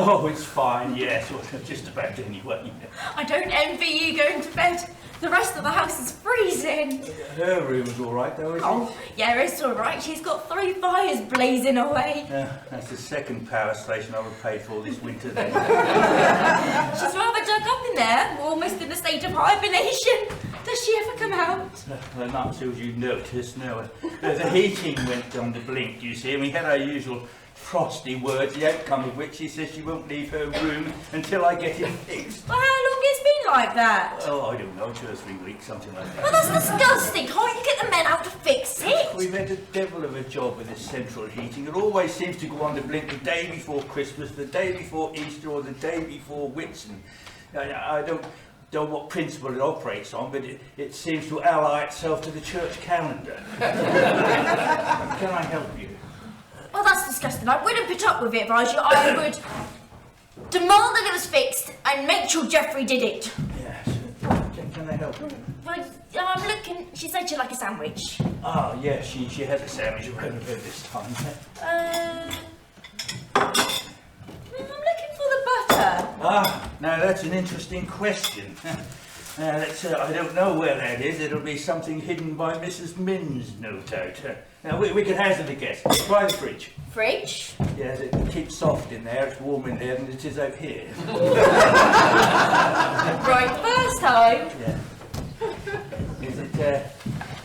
Oh, it's fine, yes, well, just about anyway. I don't envy you going to bed. The rest of the house is freezing. Her room's all right, though, isn't it? Yeah, it's all right. She's got 3 fires blazing away. That's the second power station I've paid for this winter, then. She's rather dug up in there, almost in a state of hibernation. Does she ever come out? Well, not until you notice, no. The heating went on the blink, you see, and we had our usual frosty words, the outcome of which she says she won't leave her room until I get it fixed. Well, how long has it been like that? Oh, I don't know, 2 or 3 weeks, something like that. Well, that's disgusting. Can't you get the men out to fix it? We've had a devil of a job with this central heating. It always seems to go on the blink the day before Christmas, the day before Easter, or the day before Whitsun. I don't know what principle it operates on, but it seems to ally itself to the church calendar. Can I help you? Well, that's disgusting. I wouldn't put up with it if I was you. I would demand that it was fixed and make sure Geoffrey did it. Yes. Can I help you? Well, I'm looking. She said she'd like a sandwich. Ah, yeah, she had a sandwich around her bed this time. I'm looking for the butter. Ah, now that's an interesting question. I don't know where that is. It'll be something hidden by Mrs. Minns, no doubt. Now, we can hazard a guess. Try the fridge. Fridge? Yes, it keeps soft in there. It's warm in there than it is out here. Right, first time. Yeah. Is it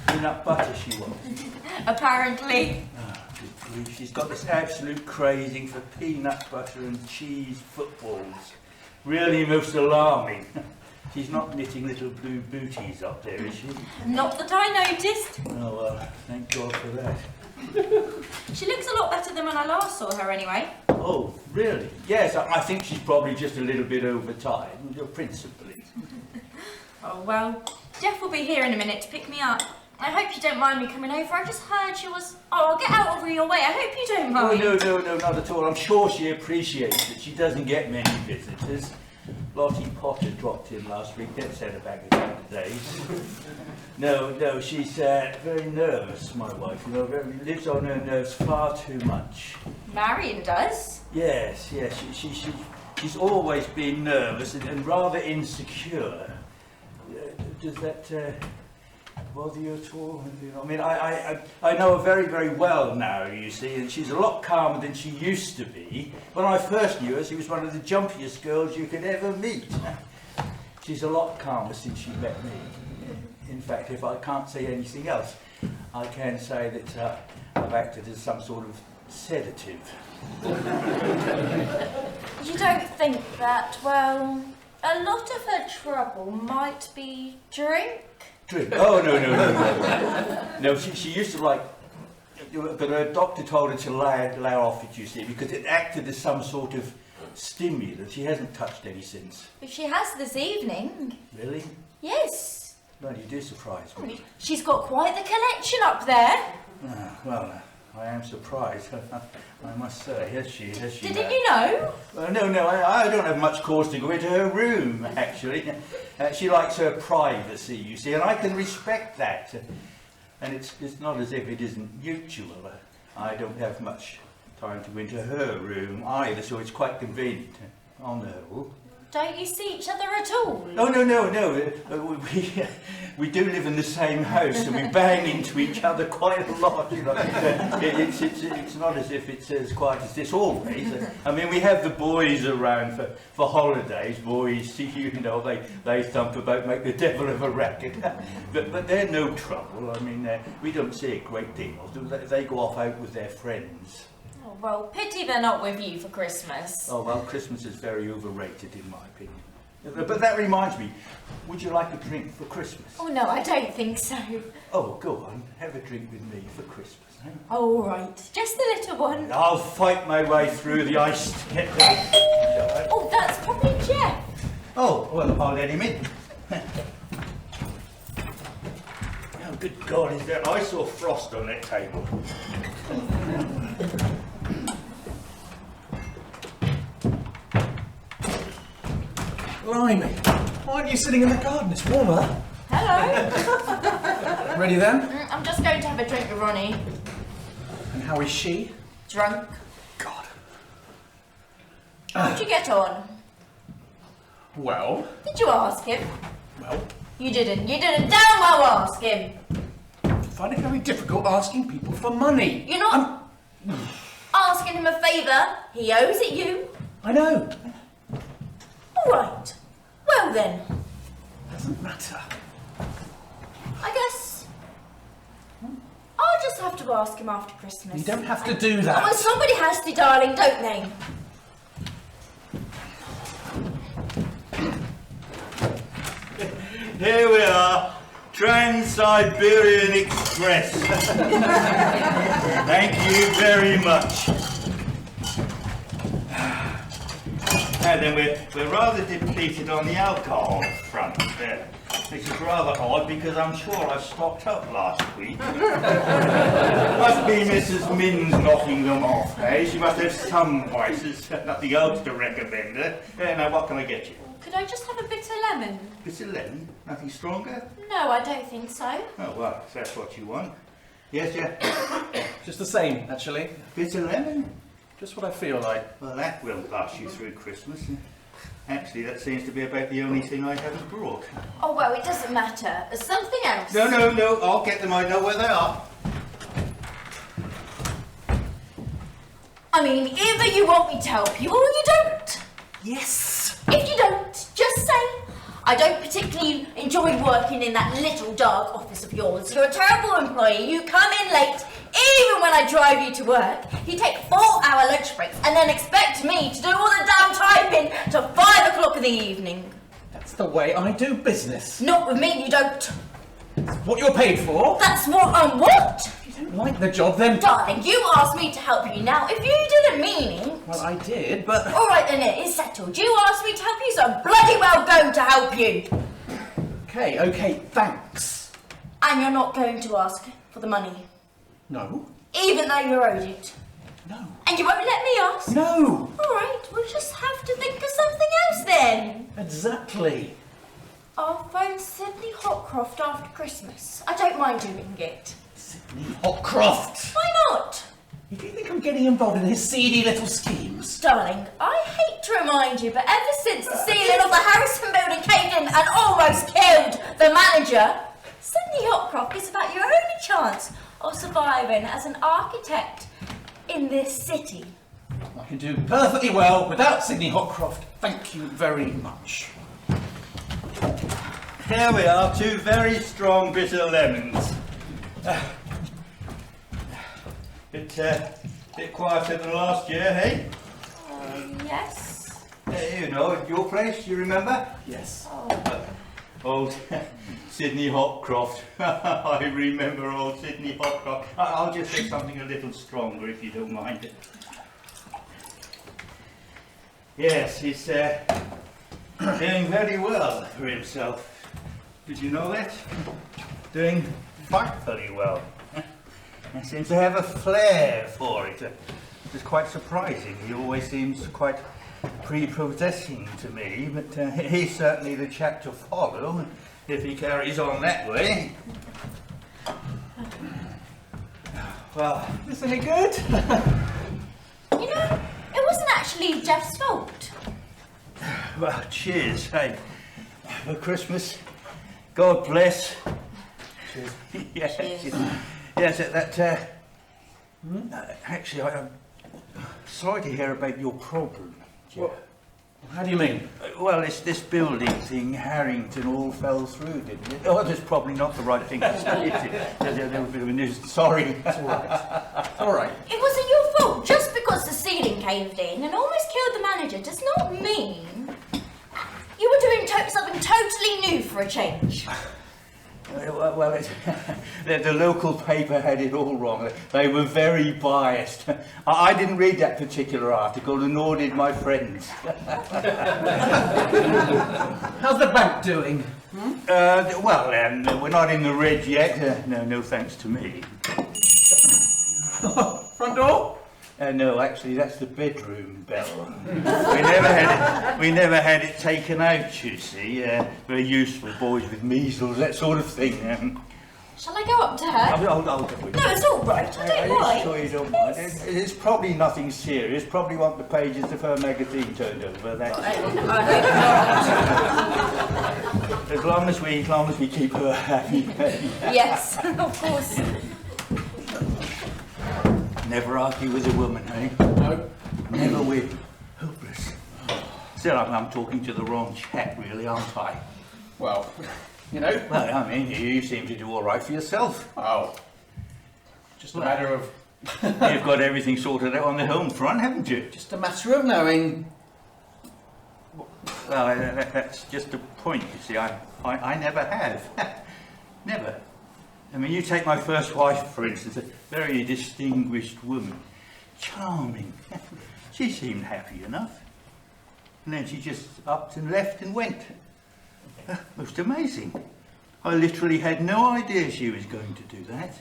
peanut butter she wants? Apparently. Oh, good grief. She's got this absolute craving for peanut butter and cheese footballs. Really most alarming. She's not knitting little blue booties up there, is she? Not that I noticed. Oh, well, thank God for that. She looks a lot better than when I last saw her, anyway. Oh, really? Yes, I think she's probably just a little bit overtired, principally. Oh, well, Jeff will be here in a minute to pick me up. I hope you don't mind me coming over. I just heard she was... Oh, get out of your way. I hope you don't mind. Oh, no, not at all. I'm sure she appreciates it. She doesn't get many visitors. Lottie Potter dropped in last week. Didn't send her back again today. No, she's very nervous, my wife. You know, lives on her nerves far too much. Marion does? Yes. She's always been nervous and rather insecure. Does that bother you at all? I mean, I know her very, very well now, you see, and she's a lot calmer than she used to be. When I first knew her, she was one of the jumpiest girls you could ever meet. She's a lot calmer since she met me. In fact, if I can't say anything else, I can say that I've acted as some sort of sedative. You don't think that, well, a lot of her trouble might be drink? Drink? Oh, no. No, she used to like, but her doctor told her to lay off it, you see, because it acted as some sort of stimulant. She hasn't touched any since. But she has this evening. Really? Yes. Well, you do surprise me. She's got quite the collection up there. Well, I am surprised, I must say. Has she? Didn't you know? No, I don't have much cause to go into her room, actually. She likes her privacy, you see, and I can respect that. And it's not as if it isn't mutual. I don't have much time to go into her room either, so it's quite convenient on the whole. Don't you see each other at all? Oh, no. We do live in the same house, and we bang into each other quite a lot, you know. It's not as if it's as quiet as this always. I mean, we have the boys around for holidays. Boys, you know, they thump about, make the devil of a racket. But they're no trouble. I mean, we don't see a great deal. They go off out with their friends. Oh, well, pity they're not with you for Christmas. Oh, well, Christmas is very overrated, in my opinion. But that reminds me, would you like a drink for Christmas? Oh, no, I don't think so. Oh, go on, have a drink with me for Christmas, eh? All right, just a little one. I'll fight my way through the ice to get there. Oh, that's probably Jeff. Oh, well, I'll let him in. Oh, good God, is there ice or frost on that table? Blimey, why aren't you sitting in the garden? It's warmer. Hello. Ready then? I'm just going to have a drink with Ronnie. And how is she? Drunk. God. How'd you get on? Well, Did you ask him? well, You didn't. You didn't damn well ask him. I find it very difficult asking people for money. You're not asking him a favour. He owes it you. I know. All right. Well then, Doesn't matter. I guess I'll just have to ask him after Christmas. You don't have to do Oh, well, that. somebody has to, darling, don't they? Here we are, Trans-Siberian Express. Thank you very much. And then we're rather depleted on the alcohol front there. This is rather odd because I'm sure I stocked up last week. Must be Mrs. Minns knocking them off, eh? She must have some vices, nothing else to recommend her. Now what can I get you? Could I just have a bitter lemon? Bit of lemon? Nothing stronger? No, I don't think so. Oh well, if that's what you want. Yes, yeah. Just the same, actually. Bit of lemon? Just what I feel like. Well, that will last you through Christmas. Actually, that seems to be about the only thing I haven't brought. Oh, well, it doesn't matter. There's something else. No, I'll get them. I know where they are. I mean, either you want me to help you or you don't. Yes. If you don't, just say, I don't particularly enjoy working in that little dark office of yours. You're a terrible employee. You come in late, even when I drive you to work. You take 4-hour lunch breaks and then expect me to do all the damn typing till 5 o'clock in the evening. That's the way I do business. Not with me, you don't. It's what you're paid for. That's what I want. If you don't like the job, then... Darling, you asked me to help you. Now, if you didn't mean it... Well, I did, but... All right, then it is settled. You asked me to help you, so I'm bloody well going to help you. Okay, thanks. And you're not going to ask for the money, No. even though you're owed it. No. And you won't let me ask? No. All right, we'll just have to think of something else then. Exactly. I'll phone Sydney Hopcroft after Christmas. I don't mind doing it. Sydney Hopcroft. Why not? If you think I'm getting involved in his seedy little schemes... Darling, I hate to remind you, but ever since the ceiling of the Harrison building caved in and almost killed the manager, Sydney Hopcroft is about your only chance of surviving as an architect in this city. I can do perfectly well without Sydney Hopcroft. Thank you very much. Here we are, 2 very strong bitter lemons. Bit quieter than last year, hey? Yes. You know, at your place, you remember? Yes. Old Sydney Hopcroft. I remember old Sydney Hopcroft. I'll just say something a little stronger if you don't mind. Yes, he's doing very well for himself. Did you know that? Doing frightfully well. He seems to have a flair for it. It's quite surprising. He always seems quite prepossessing to me, but he's certainly the chap to follow if he carries on that way. Well, Is this any good? You know, it wasn't actually Jeff's fault. well, cheers, hey, for Christmas. God bless. Cheers. Yes, Cheers. yes. Actually, I'm sorry to hear about your problem. Jeff. How do you mean? Well, it's this building thing, Harrington, all fell through, didn't it? Oh, that's probably not the right thing to say, is it? There's a little bit of a news. Sorry. It's all right. It's all right. It wasn't your fault. Just because the ceiling caved in and almost killed the manager does not mean you were doing something totally new for a change. Well, the local paper had it all wrong. They were very biased. I didn't read that particular article, and nor did my friends. How's the bank doing? We're not in the red yet. No thanks to me. Front door? No, actually, that's the bedroom bell. We never had it taken out, you see. Very useful, boys with measles, that sort of thing. Shall I go up to her? I'll go with you. No, it's all right. I don't mind. I'm sure you don't mind. It's probably nothing serious. Probably want the pages of her magazine turned over. That's I hope not. as long as we keep her happy. Yes, of course. Never argue with a woman, eh? No. Never win. Hopeless. Still, I'm talking to the wrong chap, really, aren't I? Well, you know. Well, I mean, you seem to do all right for yourself. Oh. Just a matter of. You've got everything sorted out on the home front, haven't you? Just a matter of knowing. Well, that's just a point, you see. I never have. Never. I mean, you take my first wife, for instance, a very distinguished woman. Charming. She seemed happy enough. And then she just upped and left and went. Most amazing. I literally had no idea she was going to do that.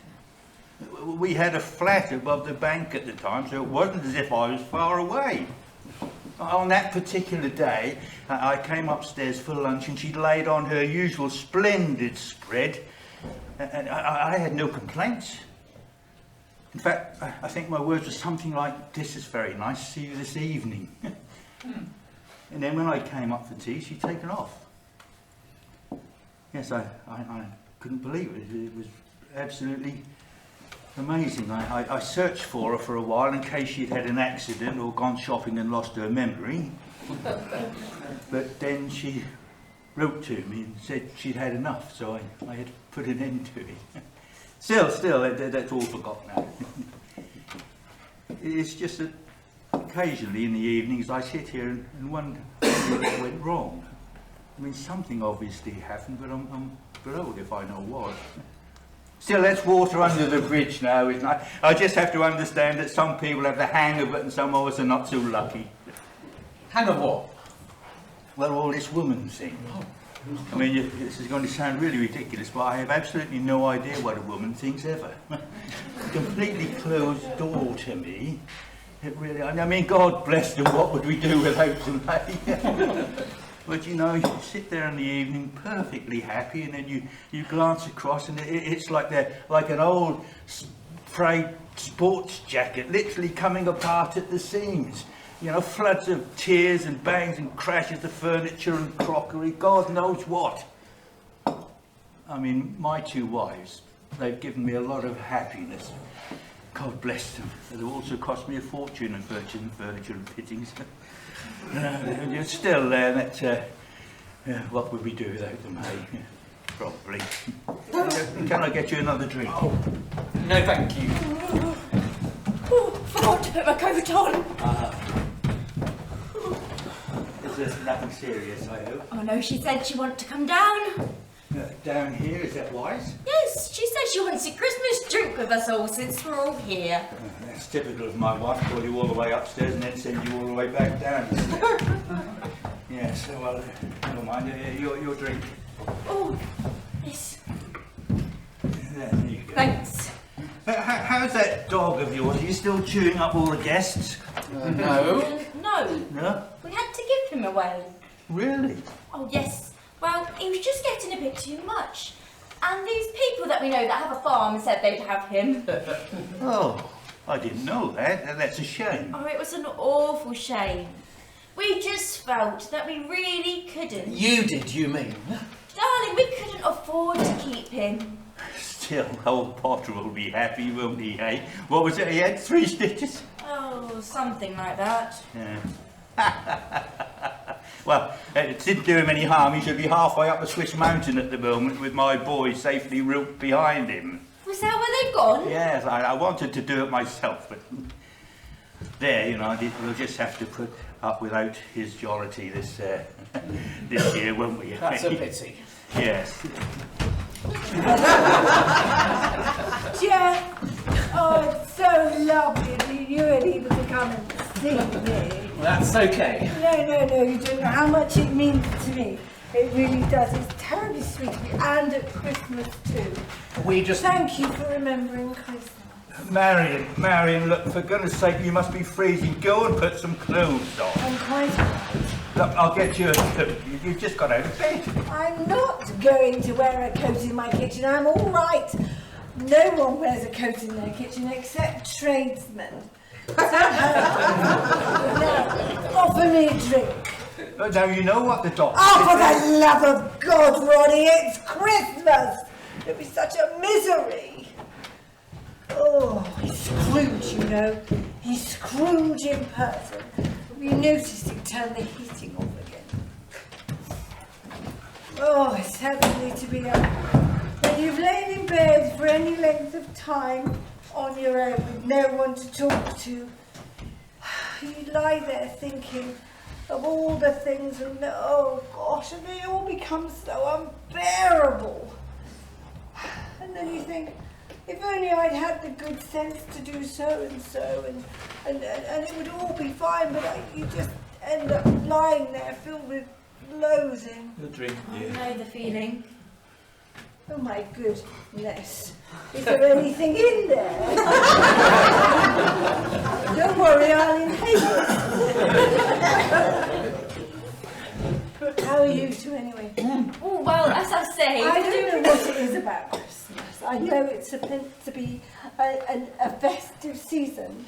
We had a flat above the bank at the time, so it wasn't as if I was far away. On that particular day, I came upstairs for lunch and she'd laid on her usual splendid spread, and I had no complaints. In fact, I think my words were something like, "This is very nice, see you this evening." And then when I came up for tea, she'd taken off. Yes, I couldn't believe it. It was absolutely amazing. I searched for her for a while in case she'd had an accident or gone shopping and lost her memory. But then she wrote to me and said she'd had enough, so I had to put an end to it. Still, that's all forgotten now. It's just that occasionally in the evenings I sit here and wonder what went wrong. I mean, something obviously happened, but I'm thrilled if I know what. Still, that's water under the bridge now, isn't it? I just have to understand that some people have the hang of it and some of us are not so lucky. Hang of what? Well, all this woman thing. I mean, this is going to sound really ridiculous, but I have absolutely no idea what a woman thinks ever. Completely closed door to me. It really, I mean, God bless them, what would we do without them? But you know, you sit there in the evening perfectly happy, and then you glance across and it's like they're like an old frayed sports jacket, literally coming apart at the seams. You know, floods of tears and bangs and crashes of furniture and crockery, God knows what. I mean, my two wives, they've given me a lot of happiness. God bless them. They've also cost me a fortune in furniture and fittings. Still there, what would we do without them, hey? Probably. Can I get you another drink? Oh, no, thank you. Oh, forgot to put my coat on. Is there nothing serious, I hope? Oh no, she said she wanted to come down. Down here, is that wise? Yes, she said she wants a Christmas drink with us all since we're all here. That's typical of my wife, call you all the way upstairs and then send you all the way back down. Yes, well, never mind, your drink. Oh, yes. There you go. Thanks. How's that dog of yours? Are you still chewing up all the guests? No. No, No? we had to give him away. Really? Oh yes, well, he was just getting a bit too much. And these people that we know that have a farm said they'd have him. Oh, I didn't know that. That's a shame. Oh, it was an awful shame. We just felt that we really couldn't. You did, you mean? Darling, we couldn't afford to keep him. Still, old Potter will be happy, won't he, eh? What was it, he had 3 stitches? Oh, something like that. Yeah. Well, it didn't do him any harm. He should be halfway up the Swiss mountain at the moment with my boy safely roped behind him. Was that where they've gone? Yes, I wanted to do it myself, but there, you know, we'll just have to put up without his jollity this year, won't we? That's a pity. Yes. Jeff, oh, it's so lovely that you were able to come and see me. Well, that's okay. No, you don't know how much it means to me. It really does. It's terribly sweet of you, and at Christmas too. We just... Thank you for remembering Christmas. Marion, look, for goodness sake, you must be freezing. Go and put some clothes on. I'm quite alright. Look, I'll get you a coat. You've just got out of bed. I'm not going to wear a coat in my kitchen. I'm all right. No one wears a coat in their kitchen except tradesmen. Now, offer me a drink. But now you know what the doctor Oh, for the love of God, Ronnie, it's Christmas! It'll be such a misery. Oh, he's Scrooge, you know. He's Scrooge in person. You noticed he turned the heating off again. Oh, it's heavenly to be up. When you've lain in bed for any length of time on your own with no one to talk to, you lie there thinking of all the things and oh gosh, and they all become so unbearable. And then you think, if only I'd had the good sense to do so and it would all be fine, but you just end up lying there filled with loathing. A drink, I dear. know the feeling. Oh my goodness, is there anything in there? Don't worry, I'll inhale it. How are you two anyway? Oh, well, as I say... I don't know what it is about Christmas. I know it's supposed to be a festive season,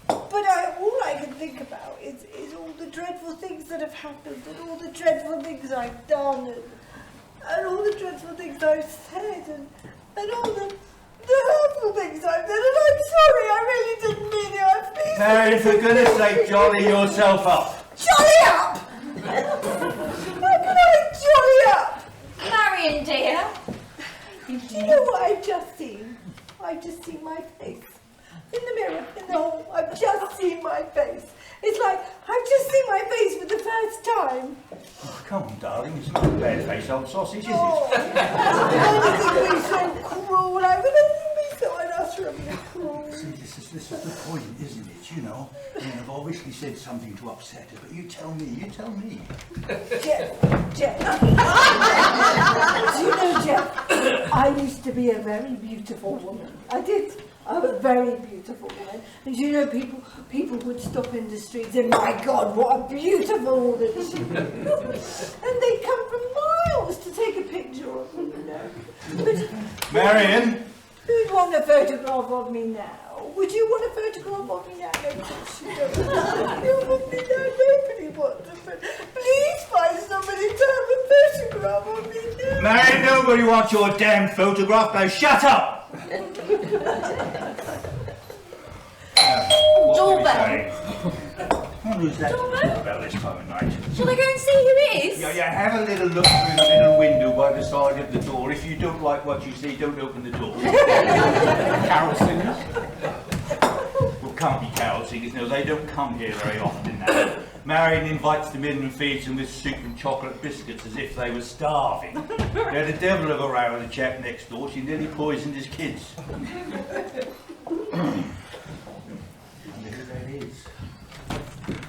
but all I can think about is all the dreadful things that have happened and all the dreadful things I've done and all the dreadful things I've said and all the hurtful things I've done, and I'm sorry, I really didn't mean it. I'm pleased. Mary, for goodness sake, jolly yourself up. Jolly up! How can I jolly up? Marion, dear. Do you know what I've just seen? I've just seen my face. In the mirror, in the hall, I've just seen my face. It's like, I've just seen my face for the first time. Oh, come on, darling, it's not a bad face, old sausage, is it? Oh, anything be so cruel. I would anything be so unutterably cruel. See, this is the point, isn't it? You know, I've obviously said something to upset her, but you tell me. Jeff. Do you know, Jeff, I used to be a very beautiful woman. I did. I'm a very beautiful woman. And you know, people would stop in the streets and, my God, what a beautiful woman she is. And they'd come from miles to take a picture of me, you know. But Marion! who'd want a photograph of me now? Would you want a photograph of me now? No, of course you don't. You want me now? Nobody wants a photograph. Please find somebody to have a photograph of me now. Marion, nobody wants your damn photograph, now shut up! Doorbell. Who's that doorbell this time of night? Shall I go and see who it is? Yeah, have a little look through the little window by the side of the door. If you don't like what you see, don't open the door. Carol singers? Well, can't be carol singers, no, they don't come here very often now. Marion invites them in and feeds them with soup and chocolate biscuits as if they were starving. They had a devil of a row with the chap next door. She nearly poisoned his kids.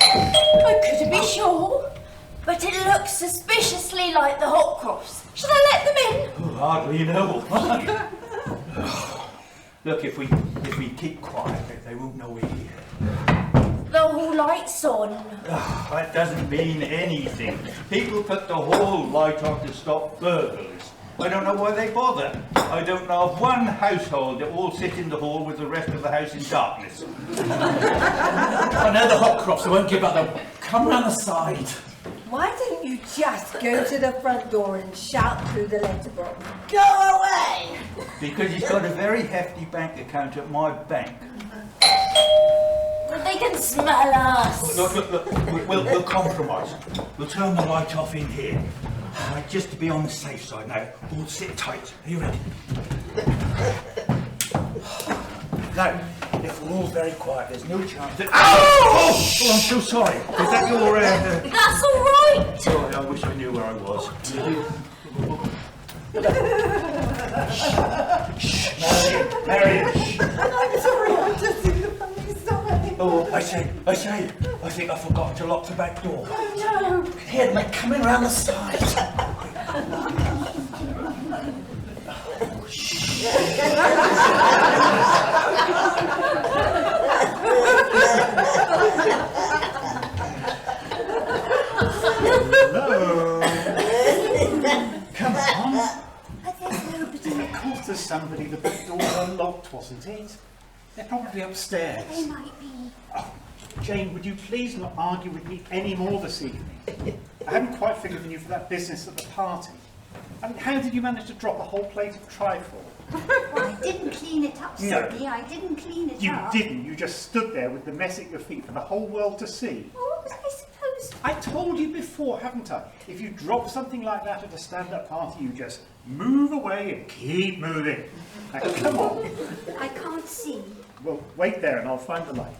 I couldn't be sure, but it looks suspiciously like the hot cross. Should I let them in? Oh, hardly know. Look, if we keep quiet, they won't know we're here. The hall light's on. That doesn't mean anything. People put the hall light on to stop burglars. I don't know why they bother. I don't know of one household that all sit in the hall with the rest of the house in darkness. I know the hot crops, I won't give up them. Come round the side. Why don't you just go to the front door and shout through the letterbox? Go away! Because he's got a very hefty bank account at my bank. But they can smell us. Look, we'll compromise. We'll turn the light off in here. Right, just to be on the safe side now. All sit tight. Are you ready? Now, if we're all very quiet, there's no chance that... Oh, I'm so sorry. Is that your... That's all right. Sorry, I wish I knew where I was. Shh, Marion, shh. I'm sorry, I'm just in the funny side. Oh, I say, I think I forgot to lock the back door. Oh no! Here, mate, come in round the side. wasn't it? They're probably upstairs. They might be. Oh, Jane, would you please not argue with me any more this evening? I haven't quite forgiven you for that business at the party. I mean, how did you manage to drop a whole plate of trifle? Well, I didn't clean it up, Sydney. I didn't clean it You up. didn't. You just stood there with the mess at your feet for the whole world to see. Well, what was I supposed to? I told you before, haven't I? If you drop something like that at a stand-up party, you just move away and keep moving. Now, come on. I can't see. Well, wait there and I'll find the light.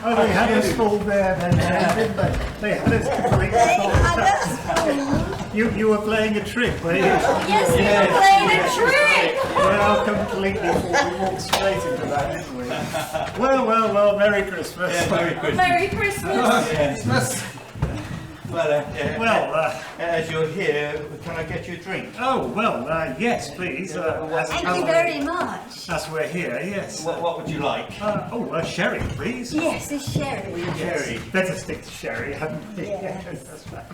Oh, they had us full there then, didn't they? They had us completely. You were playing a trick, were you? Yes, we were playing a trick! Well, completely full. We walked straight into that, didn't we? Well, Merry Christmas. Yeah, Merry Christmas. Merry Christmas! Yes. Well, as you're here, can I get you a drink? oh, well, yes, please. Thank you very much. As we're here, yes. What would you like? Sherry, please. Yes, it's sherry. Sherry. Better stick to sherry, hadn't we? Yes. That's right.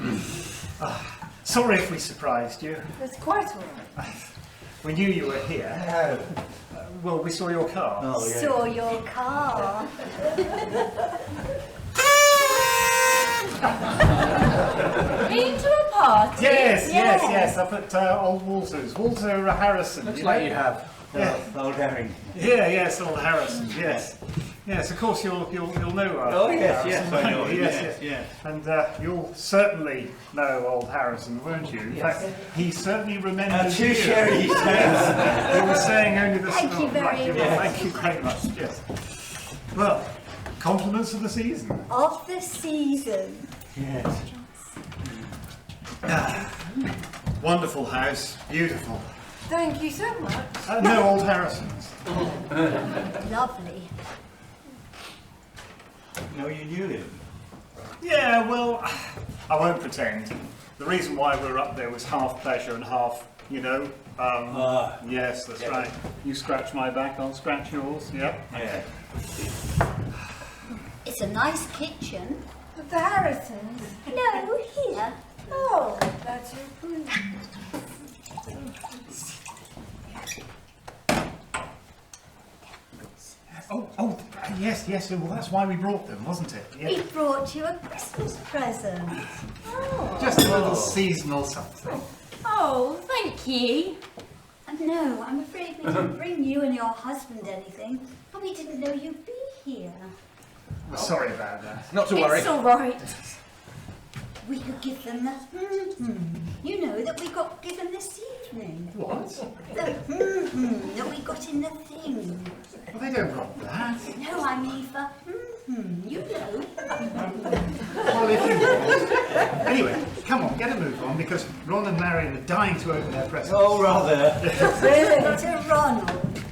Sorry if we surprised you. That's quite all right. We knew you were here. Well, we saw your car. Oh, yeah. Saw your car. Been to a party? Yes, up at old Walter's. Walter Harrison. Looks you like know? you have. Yeah. Old Herring. Yes, old Harrison, yes. Yes, of course you'll know Oh, yes, Harrison, I know won't him, you? yes. Yes. And you'll certainly know old Harrison, won't you? In fact, he certainly remembers Two you. sherry, he says. He was saying only the Thank you very much. Thank you very much, yes. Well, compliments of the season. Of the season. Yes. Wonderful house, beautiful. Thank you so much. No old Harrisons. Lovely. No, you knew him. Yeah, well, I won't pretend. The reason why we were up there was half pleasure and half, yes, that's Yeah. right. You scratch my back, I'll scratch yours, yep. Yeah. It's a nice kitchen. But the Harrisons. No, here. Oh, that's your point. Oh, yes, well, that's why we brought them, wasn't it? We brought you a Christmas present. Just a little seasonal something. Oh, thank you. No, I'm afraid we didn't bring you and your husband anything, and we didn't know you'd be here. We're sorry about that. Not to worry. It's all right. We could give them the you know, that we got given this evening. What? The that we got in the thing. Well, they don't want that. No, I mean for you know. Well, if you want. Anyway, come on, get a move on, because Ron and Marion are dying to open their presents. Oh, rather. To Ronald.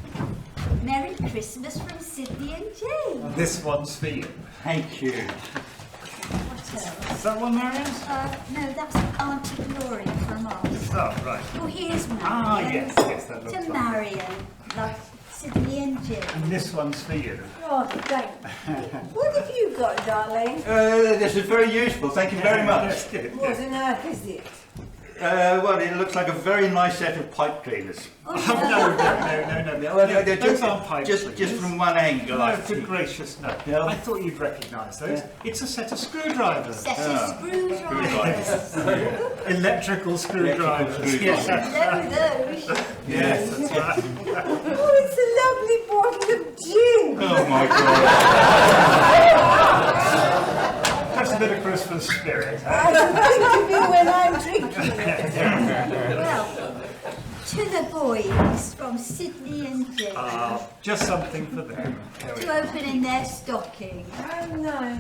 Merry Christmas from Sydney and Jane. This one's for you. Thank you. What else? Is that one Marion's? No, that's Auntie Gloria from us. Oh, right. Oh, here's Marion. Ah, yes, that looks To like it. Marion, love Sydney and Jane. And this one's for you. Oh, thank you. What have you got, darling? This is very useful. Thank you very much. Yes, good. What on earth is it? Well, it looks like a very nice set of pipe cleaners. Oh, No. Well, they're Those aren't pipe just cleaners. from one angle. I No, think. good gracious, no. Yeah. I thought you'd recognise those. Yeah. It's a set of screwdrivers. Set of screwdrivers. Electrical screwdrivers. screwdrivers. Yes, Know those. yes, that's right. Oh, it's a lovely bottle of gin. Oh my God! That's a bit of Christmas spirit. Huh? I think of you when I'm drinking it. Well, to the boys from Sydney and Jane Just something for them. to open in their stocking. Oh, no.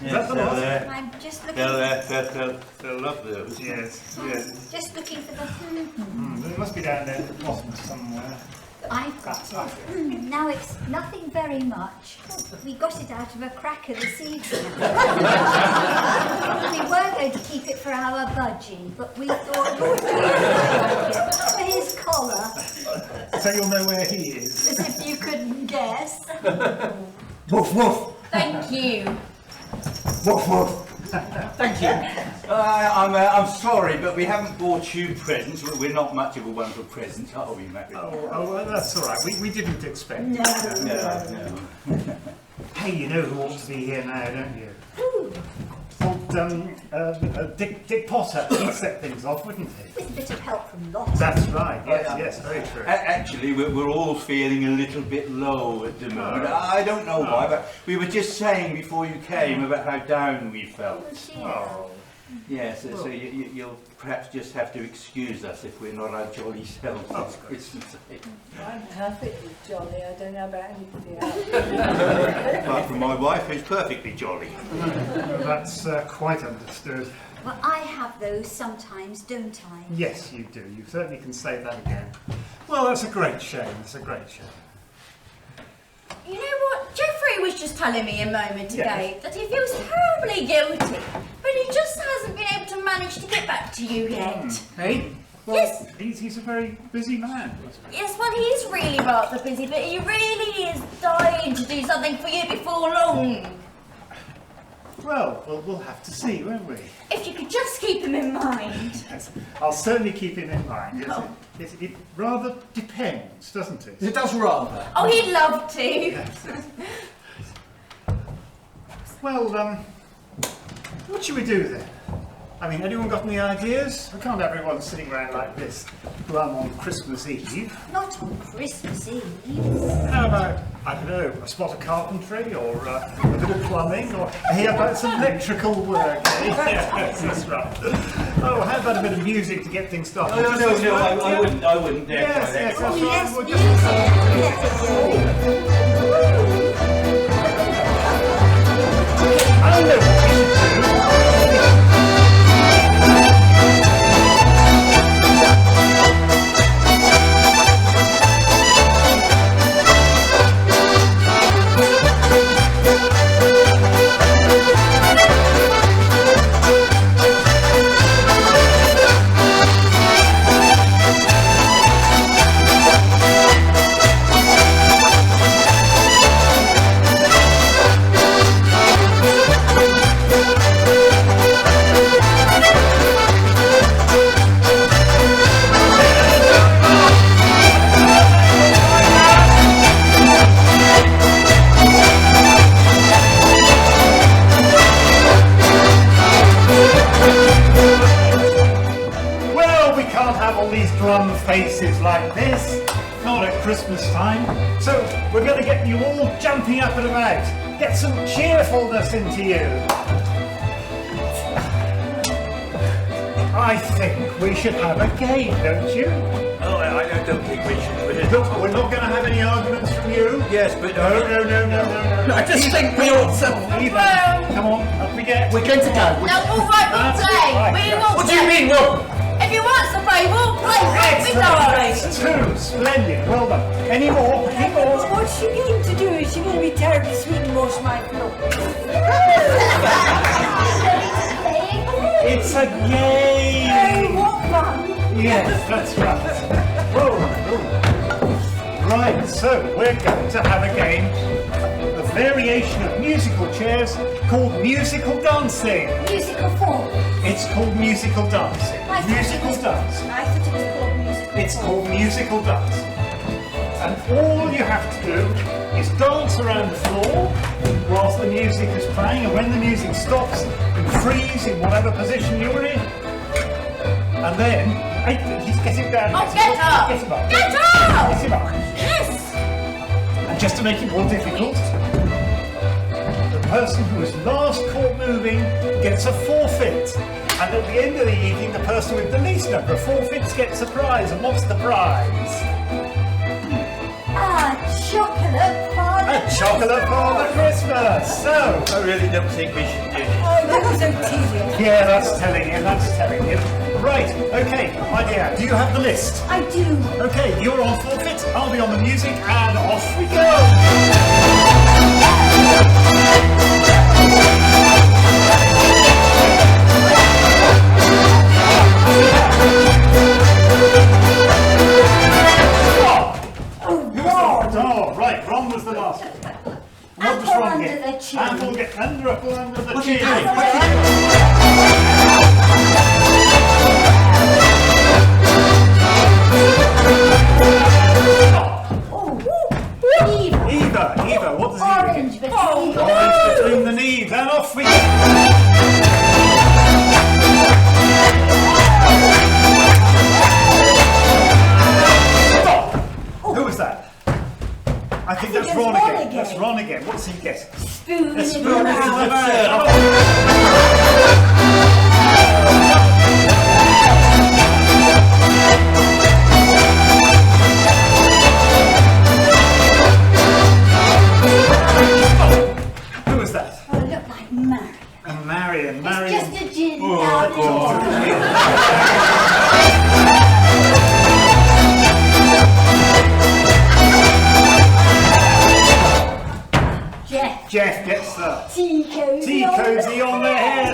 Yes, they'll, I'm just looking. they'll love those. Yes. Just looking for the. It must be down there at the bottom somewhere. I've got it. Now it's nothing very much. We got it out of a cracker this evening. We were going to keep it for our budgie, but we thought you'd like it. his collar, So you'll know where he is. as if you couldn't guess. Woof woof. Thank you. Woof woof. Thank you. I'm sorry, but we haven't bought you presents. We're not much of a one for presents, are we, Matthew? Oh, well, that's all right. We didn't expect it. No. Hey, you know who ought to be here now, don't you? Old Dick Potter. He'd set things off, wouldn't he? With a bit of help from Lot. That's right. Yes, very true. Actually, we're all feeling a little bit low at the moment. I don't know why, but we were just saying before you came about how down we felt. Oh. Yes, so you'll perhaps just have to excuse us if we're not our jolly selves this Christmas Eve. I'm perfectly jolly. I don't know about anybody else. Apart from my wife, who's perfectly jolly. That's quite understood. Well, I have those sometimes, don't I? Yes, you do. You certainly can say that again. Well, that's a great shame. It's a great shame. You know what? Jeffrey was just telling me a moment ago Yeah. that he feels terribly guilty, but he just hasn't been able to manage to get back to you yet. Hey? Well, Yes. he's a very busy man. Yes, well, he is really rather busy, but he really is dying to do something for you before long. Well, we'll have to see, won't we? If you could just keep him in mind. Yes, I'll certainly keep him in mind. Oh. It rather depends, doesn't it? It does rather. Oh, he'd love to. Yes. Well, what should we do then? I mean, anyone got any ideas? We can't have everyone sitting around like this glum on Christmas Eve. Not on Christmas Eve. How about, I don't know, a spot of carpentry or a bit of plumbing or hear about some electrical work, eh? Yes, that's right. Oh, how about a bit of music to get things started? No, I wouldn't dare try Yes, that. yes, Oh, that's yes, right. We'll music. I know what we should do. Well, we can't have all these glum faces like this, not at Christmas time. So we're going to get you all jumping up and about. Get some cheerfulness into you. I think we should have a game, don't you? Oh, I don't think we should. Look, we're not going to have any arguments from you. Yes, but No. I just think we ought to. Either. Come on, up we get. We're going to go. No, all right, we'll That's play. right, We yes. will What do you play. mean, well? If you want to play, we'll play. We'll be That's two. Splendid. Well done. Any more? Any more? What's she going to do? Is she going to be terribly sweet and wash my floor? It's a game. Oh, what fun! Yes, that's right. Whoa. Right, so we're going to have a game, a variation of musical chairs called musical dancing. Musical form. It's called musical dancing. I thought it Musical was- dancing. I thought it was called musical It's form. called musical dancing. And all you have to do is dance around the floor whilst the music is playing, and when the music stops, you freeze in whatever position you're in. And then, hey, he's getting down. Oh, get up! Get him up. Get up! Get him up. Yes! And just to make it more difficult, the person who is last caught moving gets a forfeit. And at the end of the evening, the person with the least number of forfeits gets a prize. And what's the prize? Chocolate Father. A chocolate Father Christmas. So, I really don't think we should do this. Oh, that was so tedious. yeah, that's telling you. That's telling you. Right. Okay, my dear. Do you have the list? I do. Okay, you're on forfeit. I'll be on the music, and off we go. Apple wrong under again. the chin. Apple get under the What are you chin. doing? Eva, what does Eva Orange get? between the Orange between the knees, and off we go. Stop! Who was that? I think that's it's Ron Ron again. again. That's Ron again. What's he guess? spoon in Spoon the in mouth. the mouth. Who was that? Oh, it looked like Marion. And Marion. It's Marion. just a gin. Oh, now, God. Jeff. Jeff gets the Tea cozy. tea on the cozy on the head.